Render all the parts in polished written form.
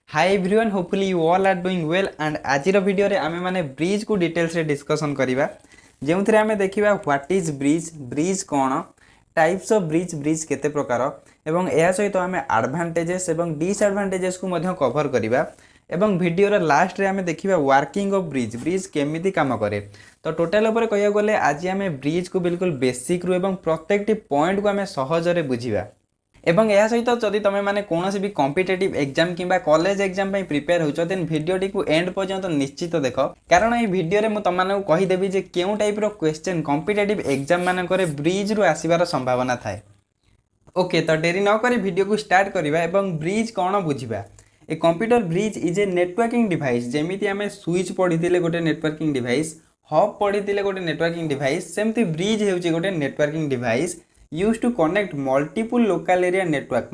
Hi everyone, hopefully you all are doing well and आज video रे आमे माने ब्रिज को डिटेल्स रे डिस्कशन करिबा जेउथरे आमे देखिबा what is bridge bridge cone types of bridge bridge केते प्रकार एवं एहा सहित आमे एडवांटेजेस एवं डिसएडवांटेजेस को मध्य कवर करिबा एवं वीडियो रे लास्ट रे आमे देखिबा वर्किंग ऑफ ब्रिज ब्रिज केमिति काम करे। तो टोटल ऊपर कहिया गले आज आमे ब्रिज को बिल्कुल बेसिक रु एवं प्रत्येकटी पॉइंट को आमे सहज रे बुझिबा एवं यह सहित जदि तुम मैंने कौन भी कॉम्पिटिटिव एग्जाम किंबा कॉलेज एग्जाम प्रिपेयर हो देन वीडियोटी को एंड पर्यंत निश्चित देख कारण ये वीडियो रे तुम मानक कहीदेवी जे केउ टाइप रो क्वेश्चन कॉम्पिटिटिव एग्जाम मानक ब्रिज रु आसीबार संभावना थाए। ओके, तो डेरी न करी वीडियो को स्टार्ट करबा एवं ब्रिज कौन बुझिबा। A computer bridge is a networking device जेमिति आमे स्विच पढ़ीथिले गोटे नेटवर्किंग डिवाइस, हब पढ़ीथिले गोटे नेटवर्किंग डिवाइस, सेमति ब्रिज हेउची गोटे networking device use to connect multiple local area network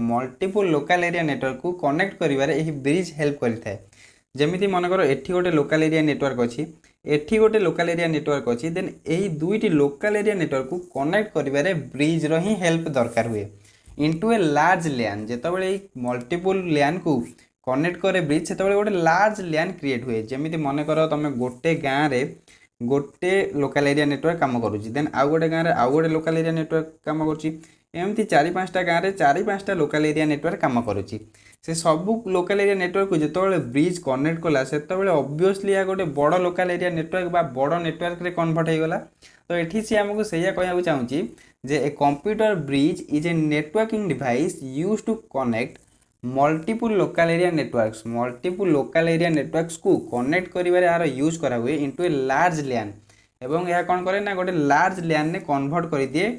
को कनेक्ट करिवारे एही ब्रिज हेल्प करिथाय। जेमिति मनकर एठी गोटे लोकल एरिया नेटवर्क अछि, एठी गोटे लोकल एरिया नेटवर्क अछि, देन एही दुईटी लोकल एरिया नेटवर्क को कनेक्ट करिवारे ब्रिज रो ही हेल्प दरकार हुए इनटू ए लार्ज लैन। जेतबेले एही मल्टीपल लैन को कनेक्ट करे ब्रिज सेतबेले गोटे लार्ज लैन क्रिएट हुए। जेमिति मनकर तमे गोटे गाँ रे गोटे लोकल एरिया नेटवर्क काम करुच्ची, देन आउ गोटे गाँव आउ गोटे लोकल एरिया नेटवर्क काम करुच्ची, एमती 4-5टा गाँव में 4-5टा लोकल एरिया नेटवर्क काम करुच्ची। से सब लोकल एरिया नेटवर्क को जिते ब्रिज कनेक्ट कला से ऑब्वियसली या गोटे बड़ लोकल एरिया नेटवर्क बा बड़ नेटवर्क रे कन्वर्ट हो गला। तो ये सी आमको से कहना चाहूँगी जे a computer bridge is a networking device use to connect multiple local area networks को कनेक्ट करिवारे यार यूज करा हुए इनटू ए लार्ज लैन एवं यह कौन करे ना गोटे लार्ज लैन ने कन्वर्ट कर दिए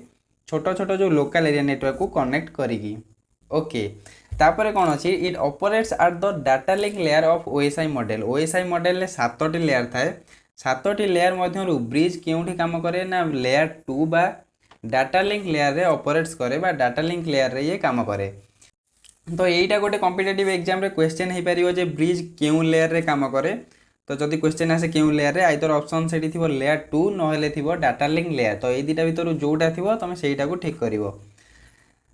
छोट छोट जो लोकल एरिया नेटवर्क को कनेक्ट करिगी। ओके, तापर कौन अच्छी it operates at the data link layer of OSI model. OSI model में 7टी लेयर थाए, 7टी लेयर मध्यरु ब्रिज केउठी काम करे ना लेयर 2 बा डाटा लिंक लेयर रे ऑपरेट्स करे बा डाटा लिंक लेयर रे ये काम करे। तो यहीटा गोटे कॉम्पिटिटिव एग्जाम रे क्वेश्चन हो पार जे ब्रिज क्यों लेयर रे काम करे। तो जदि क्वेश्चन आसे क्यों लेयर रे आइदर ऑप्शन सेठी थिबो लेयर 2 नहेले थिबो डाटा लिंक लेयर। तो ये दुटा भितर जोटा थिबो तमे सेटा को ठीक करिवो।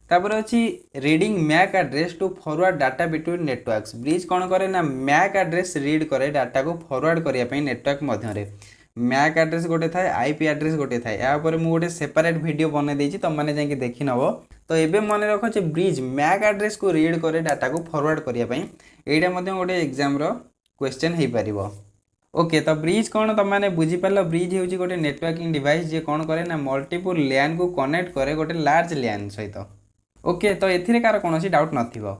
तापर अछि reading MAC address to forward data between networks. Bridge कौन करे ना मैक एड्रेस रीड करे डाटा को फॉरवर्ड करिया पई नेटवर्क मध्य रे। मैक एड्रेस गोटे थाए, आईपी एड्रेस गोटे थाए। या ऊपर मु गोटे सेपरेट वीडियो बने देछि तुम माने जाके देखि नबो। तो एबे मन रख जे ब्रिज मैक एड्रेस को रीड करे डाटा को फॉरवर्ड करिया पई एटा मध्ये गोटे एग्जाम रो क्वेश्चन हे परिबो। ओके, तो ब्रिज कौन तुम मैंने बुझी पार्ल। ब्रिज हेउची गोटे नेटवर्किंग डिवाइस जे कौन करे ना मल्टीपल लैन को कनेक्ट करे गोटे लार्ज लैन सहित। ओके, तो एथिरे कार कौन डाउट नथिबो।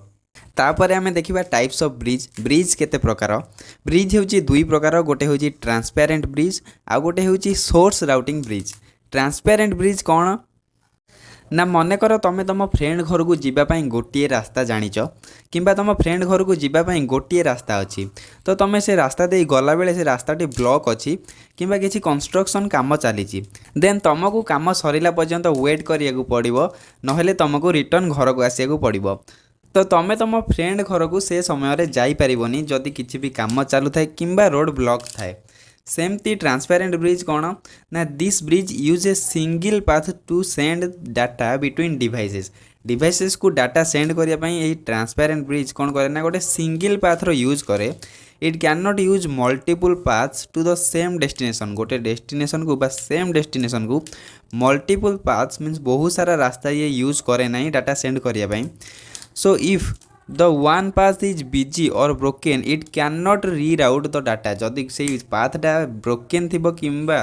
तापर आमे देखिबा टाइप्स ऑफ ब्रिज। ब्रिज केते प्रकार। ब्रिज हेउची दुई प्रकार, गोटे हेउची ट्रांसपेरेंट ब्रिज आ गोटे हेउची source routing bridge. Transparent bridge कौन ना मन कर तुम तुम फ्रेंड घर को जीवाई गोटे रास्ता जानिच किंबा तुम फ्रेंड घर को जीवाई गोटे रास्ता अच्छी, तो तुम से रास्ता दे गला बेले से रास्ताटी ब्लॉक अच्छी किंबा किसी कंस्ट्रक्शन काम चली देन तुमको काम सरला पर्यंत वेट करिया पड़ो नहेले तुमको रिटर्न घर को आसिया पड़ो। तो तुम तुम फ्रेंड घर को से समय जापरनि जदि किसी भी काम चलू थाए किंबा रोड ब्लॉक थाए। सेमती ट्रांसपेरेंट ब्रिज कौन ना this bridge use a single path to send data between devices को डाटा सेंड करने ट्रांसपेरेंट ब्रिज कौन करे ना गोटे सिंगल पाथ रो यूज करे। It can not use multiple paths to the same destination. गोटे डेस्टिनेशन को बा सेम डेस्टिनेशन को मल्टीपल पाथ्स मीन्स बहुत सारा रास्ता ये यूज करे ना डाटा सेंड करने। So if the one path is busy or broken it cannot reroute the data। जदि से पाथटा ब्रोकेन थिबो किंबा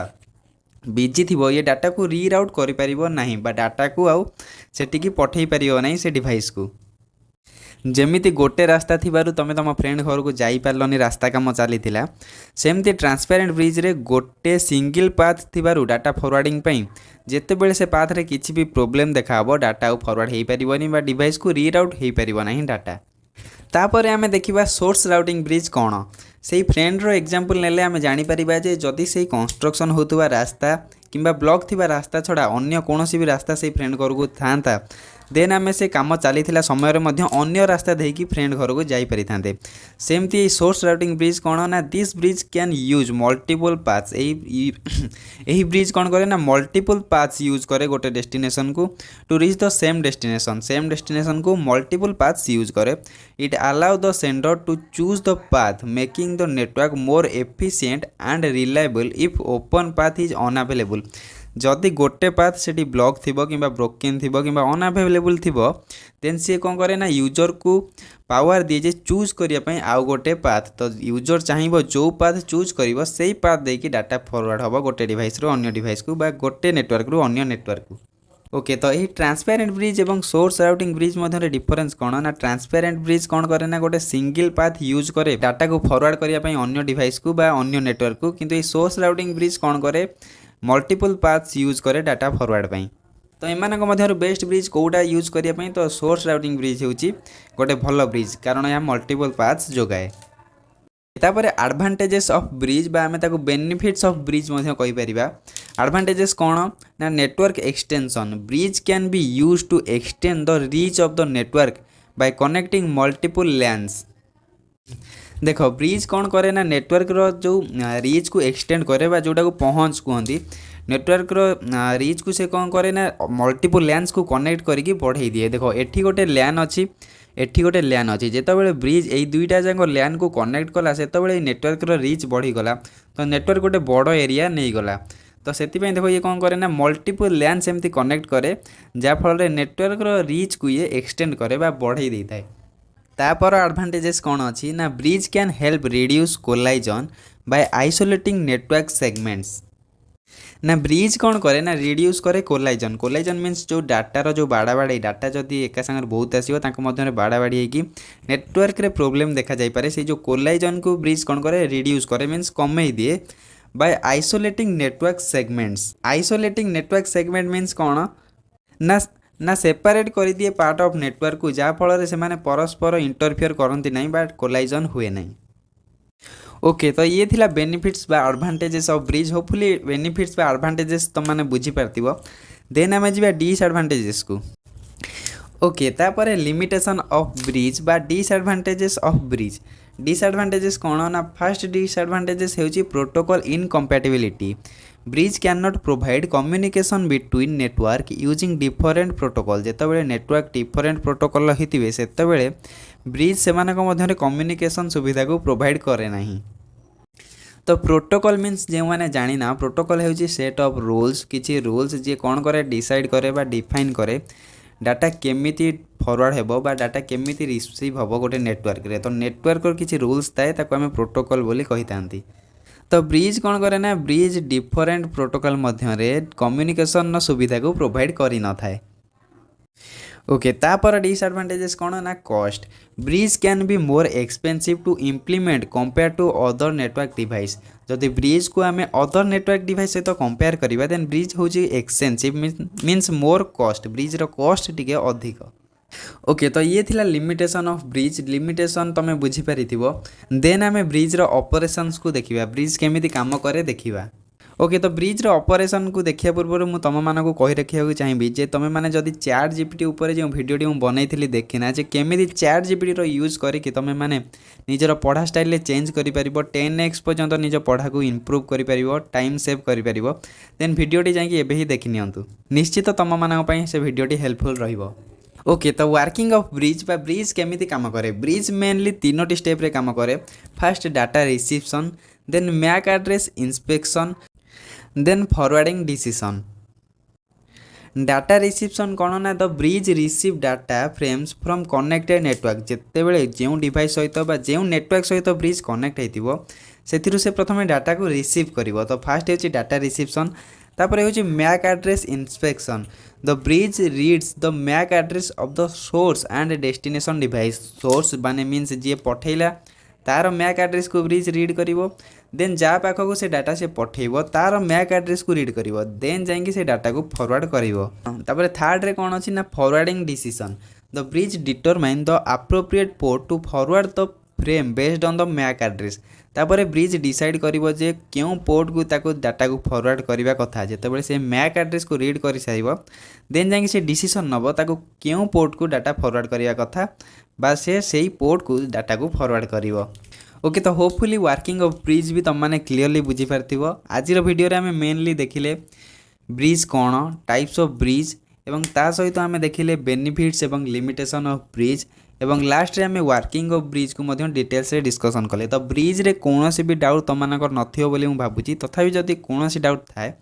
बिजी थिबो ये डाटा को रीराउट करि परिबो नाही बा डाटा को आउ सेठी की पठेई परिबो नाही से डिवाइस को। जेमिति गोटे रास्ता थिबारु तमे तम फ्रेंड घर को जाई पारलनी रास्ता काम चलीथिला, सेमती ट्रांसपेरेंट ब्रिज रे गोटे सिंगल पाथ थिबारु डाटा फॉरवर्डिंग पई जेते बेले से पाथ रे किछि भी प्रॉब्लम देखाबो डाटा फॉरवर्ड हेई परिबोनी बा डिवाइस को रीराउट हेई परिबो नाही डाटा। तापर आमे देखिबा सोर्स राउटिंग ब्रिज कौन। से फ्रेंड रो एग्जांपल नेले आमे जानि परिबा जे जदि से कंस्ट्रक्शन होतुवा रास्ता किंबा ब्लॉक थिबा रास्ता छड़ा अन्य कोनोसी भी रास्ता से फ्रेंड घर को थांता देन आम से कम चली समय अन्य रास्ता देकी फ्रेंड घर को जापर था सेमती सोर्स राउटिंग ब्रिज कौन ना this bridge can use multiple paths यही ब्रिज कौन करे ना मल्टीपल पाथ्स यूज करे गोटे डेस्टिनेशन को to reach the same destination को मल्टीपल पाथ्स यूज करे it allow the sender to choose the path making the network more efficient and reliable if open path is unavailable जदि गोटे path से block थी कि broken थी कि unavailable थी देन सी कौन करे ना यूजर को पावर दिए जे चूज करने आउ गोटे पाथ तो यूजर चाहिए जो पाथ चूज कर से पाथ देकी डाटा फॉरवर्ड हम गोटे डिवाइस रू अन्य डिवाइस को बा गोटे नेटवर्क रू अन्य नेटवर्क को ओके तो यही ट्रांसपेरेंट ब्रिज और सोर्स राउटिंग ब्रिज मध्य डिफरेंस कौन ना ट्रांसपेरेंट ब्रिज कौन करे ना गोटे सिंगल पाथ यूज करे डाटा को फॉरवर्ड करने अन्य डिवाइस को बा अन्य नेटवर्क को किंतु सोर्स राउटिंग ब्रिज कौन करे मल्टीपल पाथ्स यूज करे डाटा फॉरवर्ड पाई तो एमानक मध्यरु बेस्ट ब्रिज कोटा यूज करिया पई तो सोर्स राउटिंग ब्रिज होची गोटे भल ब्रिज कारण यह मल्टीपल पाथ्स जोगाए तापर एडवांटेजेस ऑफ ब्रिज बा आमे ताको बेनिफिट्स ऑफ ब्रिज मध्य कहि परिबा एडवांटेजेस कौन ना network extension bridge can be use to extend the reach of the network by connecting multiple LANs देख ब्रिज कौन करे ना नेटवर्क रो जो रीच को एक्सटेंड करे बा जोटा को पहुँच कहती नेटवर्क रो रीच को से कौन करे ना मल्टीपल लैंस को कनेक्ट करके बढ़ाई दिए देख एठी गोटे लैन अच्छी एठी गोटे लैन अच्छी जितेबाला ब्रिज यही दुईटा जाक लैन को कनेक्ट कला से नेटवर्क रो रीच बढ़ीगला तो नेटवर्क गोटे बड़ एरिया नहीं गला तो से देखो ये कौन करे ना मल्टीपल लैन सेमती कनेक्ट करे जहाँफल नेटवर्क रो रीच को ये एक्सटेंड करे बा बढ़ाई देता है तापर एडवांटेजेस कौन अच्छी ना bridge can help reduce collision by isolating network segments ना ब्रिज कौन करे ना रिड्यूस करे कोलाइजन मीन्स जो डाटार जो बाड़ा बाड़ी डाटा जदि एका सागर बहुत आसो बाड़ा बाड़ी होगी नेटवर्क रे प्रोब्लेम देखा जापे से जो कोलाइजन को ब्रिज कौन करे रिड्यूस करे मीन्स कमे दिए by isolating network segment means कौन ना सेपरेट कर दिए पार्ट ऑफ नेटवर्क को जहाँ फल से माने परस्पर इंटरफियर करती नहीं बट कोलाइजन हुए नहीं ओके तो ये थिला बेनिफिट्स बा advantages of bridge hopefully benefits बा एडवांटेजेस तुम मैंने बुझी पार्थिबो देन आम जा डिसएडवांटेजेस को ओके तापर लिमिटेशन ऑफ ब्रिज बा डिसएडवांटेजेस ऑफ ब्रिज डिसएडवांटेजेस कौन ना फर्स्ट डिसएडवांटेजेस होची protocol incompatibility bridge can not provide communication between network using different protocol जितेबाला नेटवर्क डिफरेंट प्रोटोकॉल होते से ब्रिज से कम्युनिकेशन सुविधा को प्रोवाइड करे नहीं तो प्रोटोकॉल मीन्स जो मैंने जाना प्रोटोकॉल हो सेट ऑफ रूल्स किसी रूल्स जी कौन करे डिसाइड करे बा डिफाइन करे डाटा केमिति फॉरवर्ड हेबो बा डाटा केमिति रिसीव हेबो गोटे नेटवर्क रे तो नेटवर्क किसी रूल्स थाए ताको आमे प्रोटोकॉल बोली कहि थांती तो ब्रिज कौन करे ना ब्रिज डिफरेंट प्रोटोकॉल मध्य कम्युनिकेशन सुविधा को प्रोवाइड करि न थाए ओके तापर डिसएडवांटेजेस कौन ना cost bridge can be more expensive to implement compare to other network device जदि ब्रिज को आम अदर नेटवर्क डिवाइस सहित कंपेयर करवा देन ब्रिज हूँ expensive means more cost bridge रो कॉस्ट टिके अधिक ओके तो ये थिला लिमिटेशन ऑफ ब्रिज लिमिटेशन तुम बुझीपारी देन आम ब्रिज रो ऑपरेशंस को देखिबा ब्रिज केमिति काम करे देखिबा ओके तो ब्रिज रो ऑपरेशन को देखिया पूर्व मु तुम मानक कहि रखिया चाहिए जे तुम मैंने जदि चैट जीपीटी ऊपर जो वीडियोटी मु बनैथिली देखिना जे केमिति चैट जीपीटी रो यूज करिकि तुम मैंने निजर पढ़ा स्टाइल रे चेंज करि परिबो 10x पर्यंत निज पढ़ा को इंप्रूव करि परिबो टाइम सेव करि परिबो देन वीडियोटी जाई एबे ही देखि नियंतु निश्चित तुम मानक पई से वीडियोटी हेल्पफुल रहिबो ओके तो वर्किंग ऑफ ब्रिज बा ब्रिज केमिति काम करे ब्रिज मेनली तीनोटी स्टेप रे काम करे first data reception then MAC address inspection then forwarding decision data reception कौन ना the bridge receive data frames from connected network जितेबाला जो डिवाइस सहित जो नेटवर्क सहित ब्रिज कनेक्ट होइतिबो सेथिरु से प्रथम डाटा को रिसीव करिवो तो फास्ट होची डाटा रिसीप्शन तापर होची MAC address inspection the bridge reads the MAC address of the source and destination device source माने मीन्स जी पठेला तार मैक एड्रेस को ब्रिज रीड करिवो देन जा पाखक से डाटा से पठेबो तार मैक एड्रेस को रीड करिवो देन जाइंकी से डाटा को फॉरवर्ड करिवो तापर थर्ड रे कोन अछि ना forwarding decision the bridge determine the appropriate port to forward the frame based on the MAC address तापर ब्रिज डिसाइड करिवो जे क्यों पोर्ट को ताको डाटा को फॉरवर्ड करबा कथा जेतेबेले से मैक एड्रेस को रीड करि सारिबो देन जाके से डिसीजन नबो ताको क्यों पोर्ट को डाटा फॉरवर्ड करबा कथा बा से सेही पोर्ट को डाटा को फॉरवर्ड करिवो। ओके तो होपफुली वर्किंग ऑफ ब्रिज भी तुम मैंने क्लीयरली बुझी पार्थिबो। आजिर वीडियो रे आमे मेनली देखिले ब्रिज कौन टाइप्स ऑफ ब्रिज एवं ता सहित आमे देखिले बेनिफिट्स एवं लिमिटेशन ऑफ ब्रिज एवं लास्ट रे आमे वर्किंग ऑफ ब्रिज को मध्य डिटेल्स रे डिस्कशन कले। तो ब्रिज रे कोनोसी भी डाउट तुम मानकर नथियो बोली मु भाबुची तथापि जदि कोनोसी डाउट थाए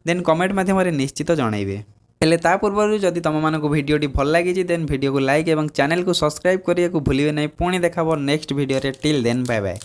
देन कमेंट माध्यम रे निश्चित जणाइबे। हेले ता पूर्व जदि तुम मानक वीडियोटी भल लगी देन वीडियो को लाइक एवं चैनल को सब्सक्राइब करिया को भूलिबे नै। पुणी देखाबो नेक्स्ट वीडियो रे टिल देन बाय बाय।